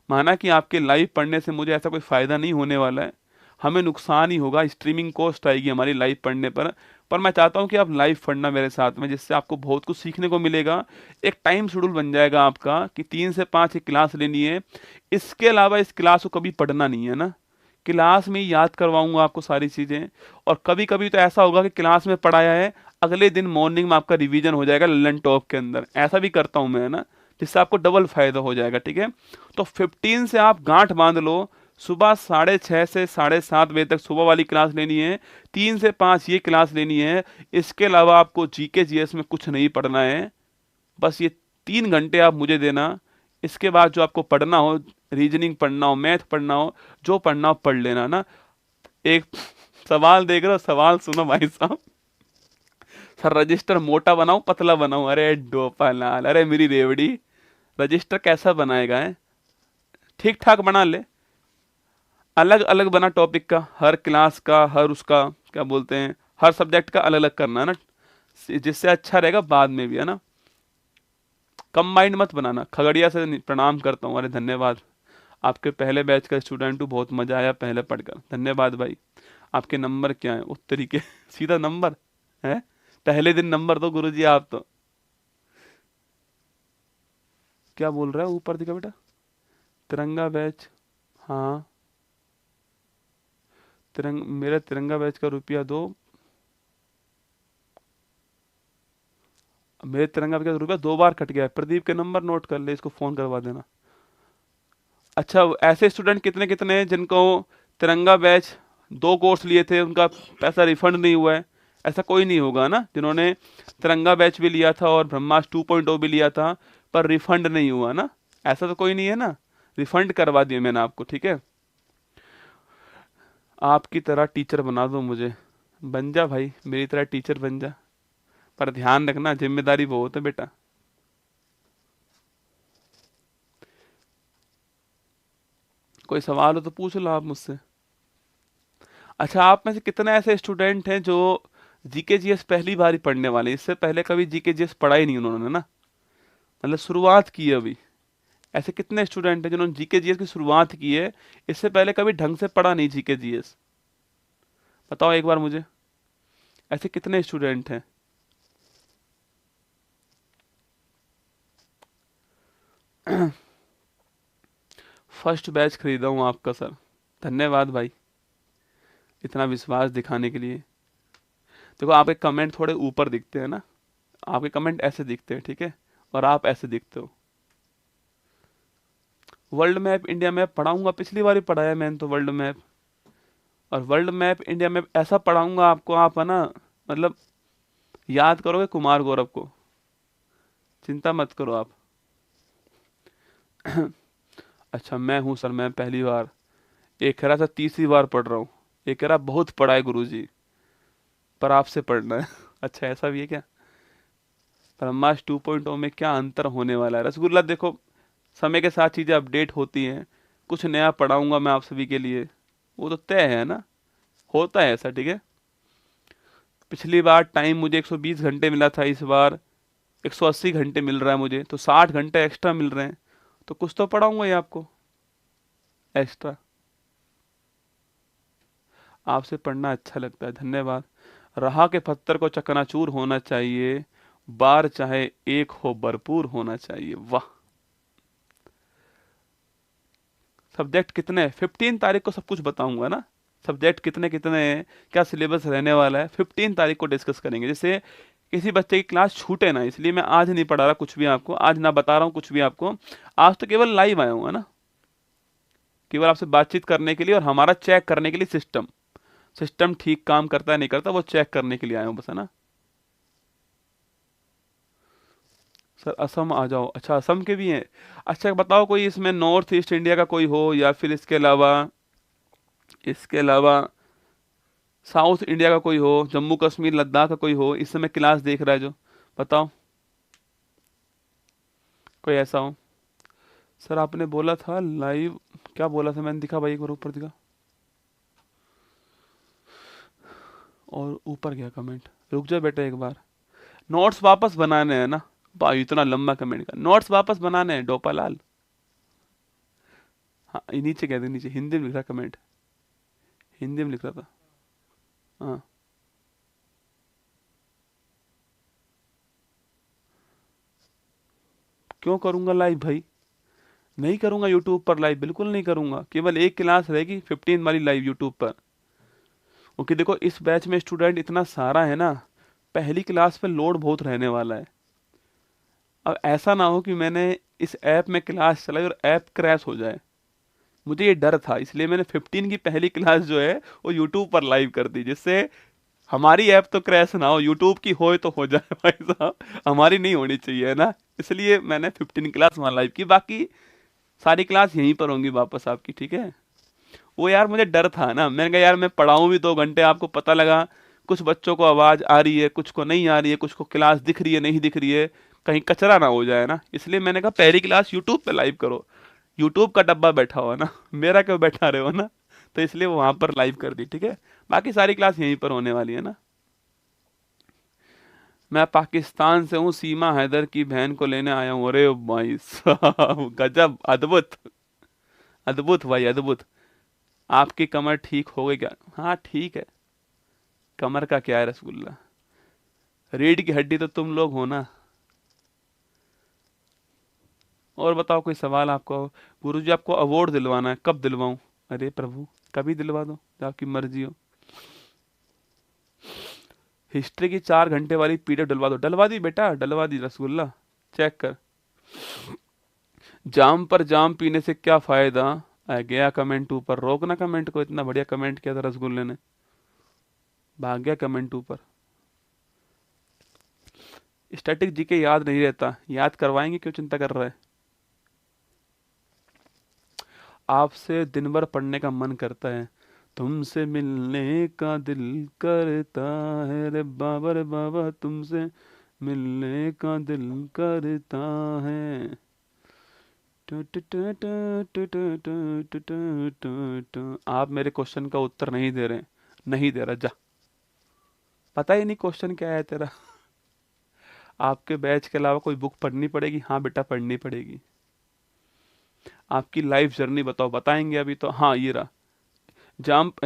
माना कि आपके लाइव पढ़ने से मुझे ऐसा कोई फ़ायदा नहीं होने वाला है, हमें नुकसान ही होगा, स्ट्रीमिंग कॉस्ट आएगी हमारी लाइव पढ़ने पर मैं चाहता हूं कि आप लाइव पढ़ना मेरे साथ में, जिससे आपको बहुत कुछ सीखने को मिलेगा। एक टाइम शेड्यूल बन जाएगा आपका कि 3 से 5 एक क्लास लेनी है, इसके अलावा इस क्लास को कभी पढ़ना नहीं है ना। क्लास में ही याद करवाऊंगा आपको सारी चीज़ें। और कभी कभी तो ऐसा होगा कि क्लास में पढ़ाया है, अगले दिन मॉर्निंग में आपका रिवीजन हो जाएगा ललन टॉप के अंदर, ऐसा भी करता हूं मैं, है ना, जिससे आपको डबल फायदा हो जाएगा, ठीक है। तो 15 से आप गांठ बांध लो, सुबह 6:30 से 7:30 बजे तक सुबह वाली क्लास लेनी है, 3 से 5 ये क्लास लेनी है। इसके अलावा आपको जीके जीएस में कुछ नहीं पढ़ना है, बस ये 3 घंटे आप मुझे देना, इसके बाद जो आपको पढ़ना हो, रीजनिंग पढ़ना हो, मैथ पढ़ना हो, जो पढ़ना हो पढ़ लेना ना। एक सवाल देख रहे हो, सवाल सुनो भाई साहब। सर रजिस्टर मोटा बनाऊं पतला बनाऊं? अरे डोपालाल, अरे मेरी रेवड़ी, रजिस्टर कैसा बनाएगा है? ठीक ठाक बना ले, अलग अलग बना टॉपिक का, हर क्लास का, हर उसका क्या बोलते हैं, हर सब्जेक्ट का अलग अलग करना है ना, जिससे अच्छा रहेगा बाद में भी, है ना। कंबाइंड मत बनाना। खगड़िया से प्रणाम करता हूँ, अरे धन्यवाद, आपके पहले बैच का स्टूडेंट हूँ, बहुत मजा आया पहले पढ़कर, धन्यवाद भाई। आपके नंबर क्या है? उत्तरी के सीधा नंबर है, पहले दिन नंबर दो गुरुजी आप तो। क्या बोल रहा है ऊपर दिखा बेटा? तिरंगा बैच, हाँ मेरा तिरंगा बैच का रुपया दो, मेरे तिरंगा बैच का रुपया 2 बार कट गया है। प्रदीप के नंबर नोट कर ले, इसको फोन करवा देना। अच्छा, ऐसे स्टूडेंट कितने कितने हैं जिनको तिरंगा बैच 2 कोर्स लिए थे, उनका पैसा रिफंड नहीं हुआ है? ऐसा कोई नहीं होगा ना, जिन्होंने तिरंगा बैच भी लिया था और ब्रह्मास्त्र 2.0 भी लिया था पर रिफंड नहीं हुआ ना, ऐसा तो कोई नहीं है ना। रिफंड करवा दिए मैंने आपको, ठीक है। आपकी तरह टीचर बना दो मुझे, बन जा भाई, मेरी तरह टीचर बन जा, पर ध्यान रखना जिम्मेदारी बहुत है बेटा। कोई सवाल हो तो पूछ लो आप मुझसे। अच्छा, आप में से कितने ऐसे स्टूडेंट हैं जो जीके जीएस पहली बार ही पढ़ने वाले हैं? इससे पहले कभी जीके जीएस पढ़ा ही नहीं उन्होंने ना, मतलब शुरुआत की है अभी। ऐसे कितने स्टूडेंट हैं जिन्होंने जीके जीएस की शुरुआत की है, इससे पहले कभी ढंग से पढ़ा नहीं जीके जीएस? बताओ एक बार मुझे, ऐसे कितने स्टूडेंट हैं? फर्स्ट बैच खरीदा हूँ आपका सर, धन्यवाद भाई इतना विश्वास दिखाने के लिए। देखो आपके कमेंट थोड़े ऊपर दिखते हैं ना, आपके कमेंट ऐसे दिखते हैं, ठीक है, और आप ऐसे दिखते हो। वर्ल्ड मैप इंडिया मैप पढ़ाऊंगा, पिछली बार ही पढ़ाया मैंने तो वर्ल्ड मैप, और वर्ल्ड मैप इंडिया मैप ऐसा पढ़ाऊंगा आपको, आप है ना, मतलब याद करोगे कुमार गौरव को, चिंता मत करो आप। अच्छा, मैं हूँ सर, मैं पहली बार, एक कह रहा था तीसरी बार पढ़ रहा हूँ, एक कह रहा बहुत पढ़ा है गुरुजी पर आपसे पढ़ना है। अच्छा ऐसा भी है क्या? ब्रह्मास्त्र 2.0 में क्या अंतर होने वाला है? रसगुल्ला देखो, समय के साथ चीज़ें अपडेट होती हैं, कुछ नया पढ़ाऊंगा मैं आप सभी के लिए, वो तो तय है ना, होता है ऐसा, ठीक है। पिछली बार टाइम मुझे 120 घंटे मिला था, इस बार 180 घंटे मिल रहा है मुझे, तो 60 घंटे एक्स्ट्रा मिल रहे हैं, तो कुछ तो पढ़ाऊंगा ये आपको एक्स्ट्रा। आपसे पढ़ना अच्छा लगता है, धन्यवाद। रहा के पत्थर को चकनाचूर होना चाहिए, बार चाहे एक हो भरपूर होना चाहिए, वाह। सब्जेक्ट कितने? 15 तारीख को सब कुछ बताऊंगा ना, सब्जेक्ट कितने कितने हैं, क्या सिलेबस रहने वाला है, 15 तारीख को डिस्कस करेंगे, जिससे किसी बच्चे की क्लास छूटे ना। इसलिए मैं आज नहीं पढ़ा रहा कुछ भी आपको, आज ना बता रहा हूँ कुछ भी आपको, आज तो केवल लाइव आया हूँ, है ना, केवल आपसे बातचीत करने के लिए और हमारा चेक करने के लिए सिस्टम, सिस्टम ठीक काम करता है नहीं करता वो चेक करने के लिए आया हूँ बस, है ना। सर असम आ जाओ, अच्छा असम के भी हैं। अच्छा बताओ कोई इसमें नॉर्थ ईस्ट इंडिया का कोई हो, या फिर इसके अलावा साउथ इंडिया का कोई हो, जम्मू कश्मीर लद्दाख का कोई हो, इस समय क्लास देख रहा है जो, बताओ कोई ऐसा हो। सर आपने बोला था लाइव, क्या बोला था मैंने, दिखा भाई एक बार ऊपर दिखा, और ऊपर गया कमेंट, रुक जा बेटा एक बार। नोट्स वापस बनाने हैं ना भाई, इतना लंबा कमेंट का, नोट्स वापस बनाने हैं डोपालाल। हाँ ये नीचे कह दे, नीचे हिंदी में लिख रहा कमेंट, हिंदी में लिख रहा था, हाँ। क्यों करूंगा लाइव भाई? नहीं करूंगा यूट्यूब पर लाइव, बिल्कुल नहीं करूंगा, केवल एक क्लास रहेगी 15 वाली लाइव यूट्यूब पर। क्योंकि देखो इस बैच में स्टूडेंट इतना सारा है ना, पहली क्लास पे लोड बहुत रहने वाला है। अब ऐसा ना हो कि मैंने इस ऐप में क्लास चलाई और ऐप क्रैश हो जाए, मुझे ये डर था, इसलिए मैंने 15 की पहली क्लास जो है वो यूट्यूब पर लाइव कर दी, जिससे हमारी ऐप तो क्रैश ना हो, यूट्यूब की हो तो हो जाए भाई साहब, हमारी नहीं होनी चाहिए, है ना। इसलिए मैंने 15 क्लास वहाँ लाइव की, बाकी सारी क्लास यहीं पर होंगी वापस आपकी, ठीक है। वो यार मुझे डर था ना, मैंने कहा यार मैं पढ़ाऊं भी 2 घंटे, आपको पता लगा कुछ बच्चों को आवाज आ रही है, कुछ को नहीं आ रही है, कुछ को क्लास दिख रही है नहीं दिख रही है, कहीं कचरा ना हो जाए ना। इसलिए मैंने कहा पहली क्लास यूट्यूब पे लाइव करो, यूट्यूब का डब्बा बैठा हुआ ना, मेरा क्यों बैठा रहे हो ना। तो इसलिए वो वहां पर लाइव कर दी, ठीक है। बाकी सारी क्लास यहीं पर होने वाली है ना। मैं पाकिस्तान से हूँ, सीमा हैदर की बहन को लेने आया हूँ। अरे भाई साहब गजब, अद्भुत, अद्भुत भाई अद्भुत। आपकी कमर ठीक हो गई क्या? हाँ ठीक है, कमर का क्या है रसगुल्ला, रीढ़ की हड्डी तो तुम लोग हो ना। और बताओ कोई सवाल आपको। गुरुजी आपको अवार्ड दिलवाना है, कब दिलवाऊं? अरे प्रभु, कभी दिलवा दो, जो आपकी मर्जी हो। हिस्ट्री की 4 घंटे वाली पीडीएफ डलवा दो। डलवा दी बेटा, डलवा दी रसगुल्ला, चेक कर। जाम पर जाम पीने से क्या फायदा? आ गया कमेंट ऊपर, रोकना कमेंट को, इतना बढ़िया कमेंट किया था रसगुल्ले ने, भाग गया कमेंट ऊपर। स्टैटिक जीके याद नहीं रहता, याद करवाएंगे, क्यों चिंता कर रहा है। आपसे दिन भर पढ़ने का मन करता है, तुमसे मिलने का दिल करता है रे बाबा, रे बाबा तुमसे मिलने का दिल करता है। टू टू टू टू टू टू टू टू टू टू टू। आप मेरे क्वेश्चन का उत्तर नहीं दे रहे, नहीं दे रहा, जा, पता ही नहीं क्वेश्चन क्या है तेरा। आपके बैच के अलावा कोई बुक पढ़नी पड़ेगी? हाँ बेटा पढ़नी पड़ेगी। आपकी लाइफ जर्नी बताओ, बताएंगे अभी तो। हाँ ये रहा,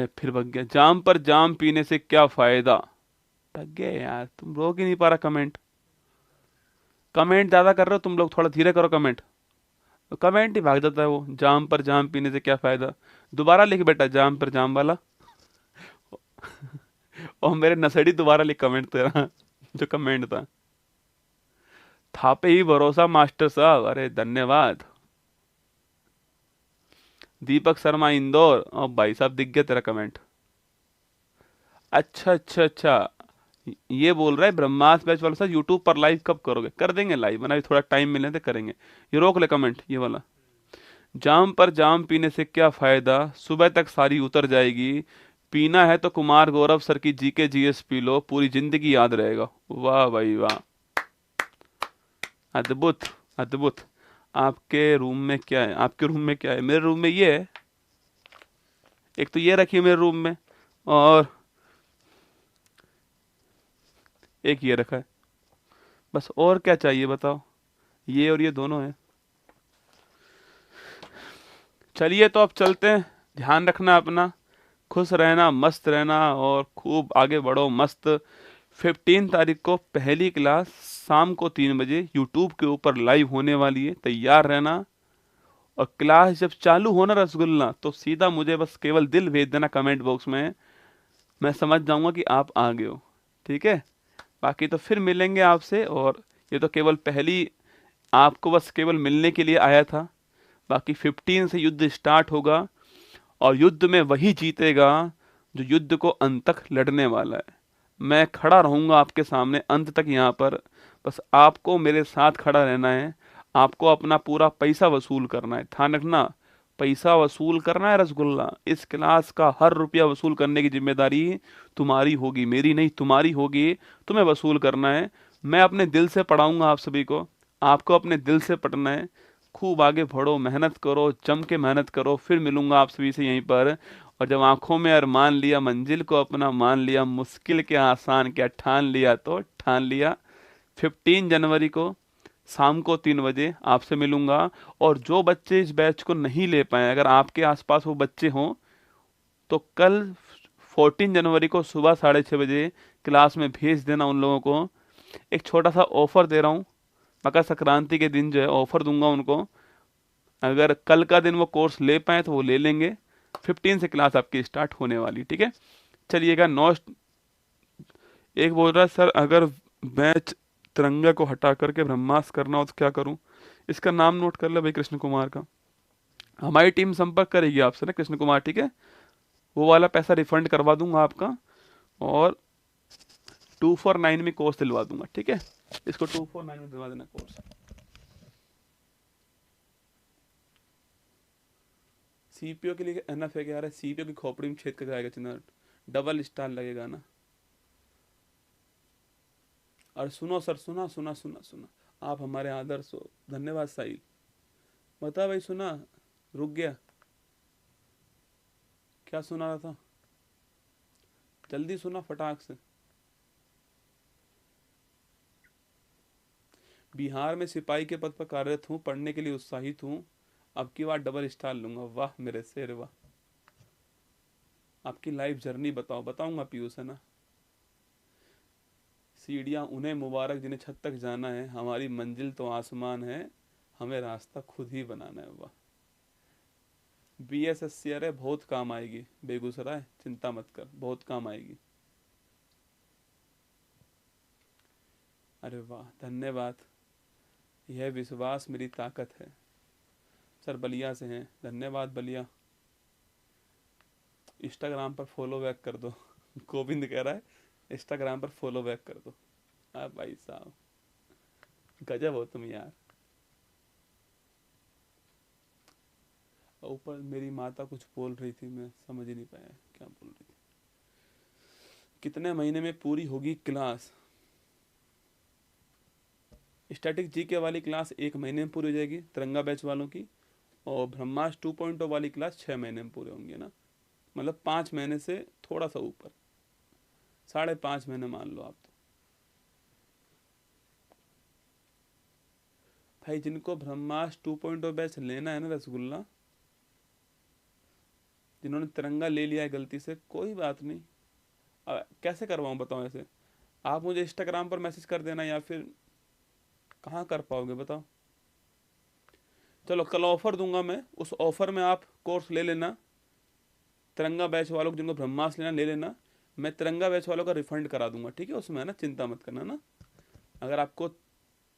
फिर भग गया। जाम पर जाम पीने से क्या फायदा? भग गए यार, तुम रोक ही नहीं पा रहा कमेंट, कमेंट ज्यादा कर रहे हो तुम लोग, थोड़ा धीरे करो कमेंट, तो कमेंट ही भाग जाता है वो। जाम पर जाम पीने से क्या फायदा, दोबारा लिख बेटा, जाम पर जाम वाला। और मेरे नसड़ी दोबारा लिख कमेंट तेरा, जो कमेंट था। था पे ही भरोसा मास्टर साहब, अरे धन्यवाद। दीपक शर्मा इंदौर, और भाई साहब दिख गया तेरा कमेंट। अच्छा अच्छा अच्छा, ये बोल रहा है ब्रह्मास्त्र बैच वाला सर यूट्यूब पर लाइव कब करोगे? कर देंगे लाइव, वरना थोड़ा टाइम मिले तो करेंगे। ये रोक ले कमेंट, ये वाला। जाम पर जाम पीने से क्या फायदा, सुबह तक सारी उतर जाएगी, पीना है तो कुमार गौरव सर की जीके जीएस पी लो, पूरी जिंदगी याद रहेगा। वाह भाई वाह, अद्भुत, अद्भुत। आपके रूम में क्या है? आपके रूम में क्या है? मेरे रूम में ये है, एक तो ये रखी है मेरे रूम में, और एक ये रखा है, बस। और क्या चाहिए बताओ? ये और ये दोनों है। चलिए तो अब चलते हैं, ध्यान रखना अपना, खुश रहना, मस्त रहना, और खूब आगे बढ़ो, मस्त। 15 तारीख को पहली क्लास शाम को 3 बजे यूट्यूब के ऊपर लाइव होने वाली है, तैयार रहना। और क्लास जब चालू हो ना रसगुल्ला, तो सीधा मुझे बस केवल दिल भेज देना कमेंट बॉक्स में, मैं समझ जाऊंगा कि आप आ गए हो, ठीक है। बाकी तो फिर मिलेंगे आपसे, और ये तो केवल पहली, आपको बस केवल मिलने के लिए आया था। बाकी 15 से युद्ध स्टार्ट होगा, और युद्ध में वही जीतेगा जो युद्ध को अंत तक लड़ने वाला है। मैं खड़ा रहूंगा आपके सामने अंत तक यहाँ पर, बस आपको मेरे साथ खड़ा रहना है। आपको अपना पूरा पैसा वसूल करना है, ध्यान रखना, पैसा वसूल करना है रसगुल्ला। इस क्लास का हर रुपया वसूल करने की जिम्मेदारी तुम्हारी होगी, मेरी नहीं, तुम्हारी होगी। तुम्हें वसूल करना है। मैं अपने दिल से पढ़ाऊंगा आप सभी को, आपको अपने दिल से पढ़ना है। खूब आगे बढ़ो, मेहनत करो, जम के मेहनत करो, फिर मिलूंगा आप सभी से यहीं पर। और जब आंखों में अरमान लिया, मंजिल को अपना मान लिया, मुश्किल के आसान क्या ठान लिया, तो ठान लिया। 15 जनवरी को शाम को 3 बजे आपसे मिलूंगा। और जो बच्चे इस बैच को नहीं ले पाए, अगर आपके आसपास वो बच्चे हों, तो कल 14 जनवरी को सुबह 6:30 बजे क्लास में भेज देना उन लोगों को। एक छोटा सा ऑफर दे रहा हूँ, मकर संक्रांति के दिन जो है ऑफर दूंगा उनको। अगर कल का दिन वो कोर्स ले पाए तो वो ले लेंगे। 15 से क्लास आपकी स्टार्ट होने वाली, ठीक है। चलिएगा। एक बोल रहा है सर, अगर बैच तिरंगा को हटा करके ब्रह्मास्त्र करना हो तो क्या करूं? इसका नाम नोट कर ले भाई, कृष्ण कुमार का। हमारी टीम संपर्क करेगी आपसे ना कृष्ण कुमार, ठीक है। वो वाला पैसा रिफंड करवा दूंगा आपका। और 249 में कोर्स दिलवा दूंगा, ठीक है। इसको 249 में दिलवा देना कोर्स। सीपीओ के लिए एनएफ है क्या? रहा है सीपीओ की खोपड़ी में छेद कर जाएगा चिन्ह, डबल स्टार लगेगा ना। और सुनो सर, सुना सुना सुना सुना, आप हमारे आदर्श हो, धन्यवाद साहिल। बता भाई, सुना? रुक गया, क्या सुना रहा था? जल्दी सुना फटाक से। बिहार में सिपाही के पद पर कार्यरत हूँ, पढ़ने के लिए उत्साहित हूँ, अब की बार डबल स्टार लूंगा। वाह मेरे शेर वाह। आपकी लाइफ जर्नी बताओ? बताऊंगा पीयूष, है ना। सीढ़ियाँ उन्हें मुबारक जिन्हें छत तक जाना है, हमारी मंजिल तो आसमान है, हमें रास्ता खुद ही बनाना है। वाह। BSSC अरे बहुत काम आएगी बेगूसराय, चिंता मत कर, बहुत काम आएगी। अरे वाह, धन्यवाद। यह विश्वास मेरी ताकत है। सर बलिया से हैं, धन्यवाद बलिया। इंस्टाग्राम पर फॉलो बैक कर दो। गोविंद कह रहा है इंस्टाग्राम पर फॉलो बैक कर दो। भाई साहब गजब हो तुम यार। ऊपर मेरी माता कुछ बोल रही थी, मैं समझ ही नहीं पाया क्या बोल रही थी। कितने महीने में पूरी होगी क्लास? स्टैटिक जीके वाली क्लास 1 महीने में पूरी हो जाएगी तिरंगा बैच वालों की, और ब्रह्मास्त्र 2.0 वाली क्लास 6 महीने में पूरे होंगे ना, मतलब 5 महीने से थोड़ा सा ऊपर, 5.5 महीने मान लो आप। तो भाई जिनको ब्रह्मास्त्र 2.0 बैच लेना है ना रसगुल्ला, जिन्होंने तिरंगा ले लिया है गलती से, कोई बात नहीं। कैसे करवाऊँ बताओ? ऐसे आप मुझे इंस्टाग्राम पर मैसेज कर देना, या फिर कहाँ कर पाओगे बताओ? चलो कल ऑफर दूंगा मैं, उस ऑफर में आप कोर्स ले लेना। तिरंगा बैच वालों को जिनको ब्रह्मास्त्र लेना ले लेना, मैं तिरंगा बैच वालों का रिफंड करा दूंगा, ठीक है? उसमें है ना, चिंता मत करना ना। अगर आपको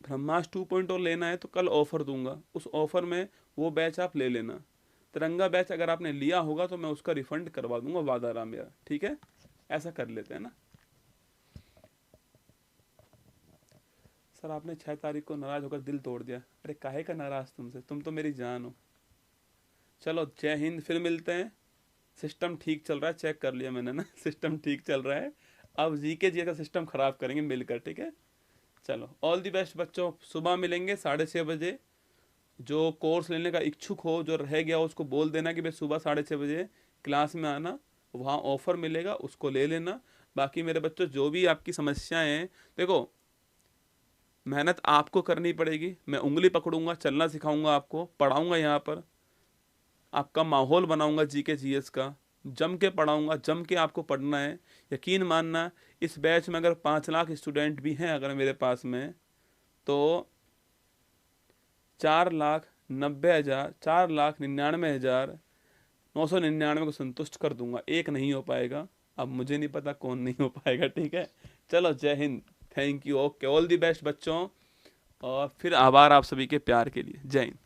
ब्रह्मास्त्र 2.0 लेना है तो कल ऑफर दूंगा, उस ऑफर में वो बैच आप ले लेना। तिरंगा बैच अगर आपने लिया होगा तो मैं उसका रिफंड करवा दूंगा, वादा रहा मेरा, ठीक है? ऐसा कर लेते हैं ना। सर आपने 6 तारीख को नाराज होकर दिल तोड़ दिया। अरे काहे का नाराज तुमसे, तुम तो मेरी जान हो। चलो जय हिंद, फिर मिलते हैं। सिस्टम ठीक चल रहा है, चेक कर लिया मैंने ना, सिस्टम ठीक चल रहा है। अब जीके का सिस्टम खराब करेंगे मिलकर, ठीक है? चलो ऑल दी बेस्ट बच्चों, सुबह मिलेंगे 6:30 बजे। जो कोर्स लेने का इच्छुक हो, जो रह गया उसको बोल देना कि भाई सुबह 6:30 बजे क्लास में आना, वहाँ ऑफर मिलेगा, उसको ले लेना। बाकी मेरे बच्चों जो भी आपकी समस्याएं हैं, देखो मेहनत आपको करनी पड़ेगी, मैं उंगली पकड़ूंगा, चलना सिखाऊंगा, आपको पढ़ाऊंगा, यहाँ पर आपका माहौल बनाऊंगा जीके जीएस का, जम के पढ़ाऊंगा, जम के आपको पढ़ना है। यकीन मानना, इस बैच में अगर 5 लाख स्टूडेंट भी हैं अगर मेरे पास में, तो 4,99,999 को संतुष्ट कर दूंगा। एक नहीं हो पाएगा, अब मुझे नहीं पता कौन नहीं हो पाएगा, ठीक है? चलो जय Hind, thank you, okay, all the best बच्चों, और फिर आभार आप सभी के प्यार के लिए। जय हिंद।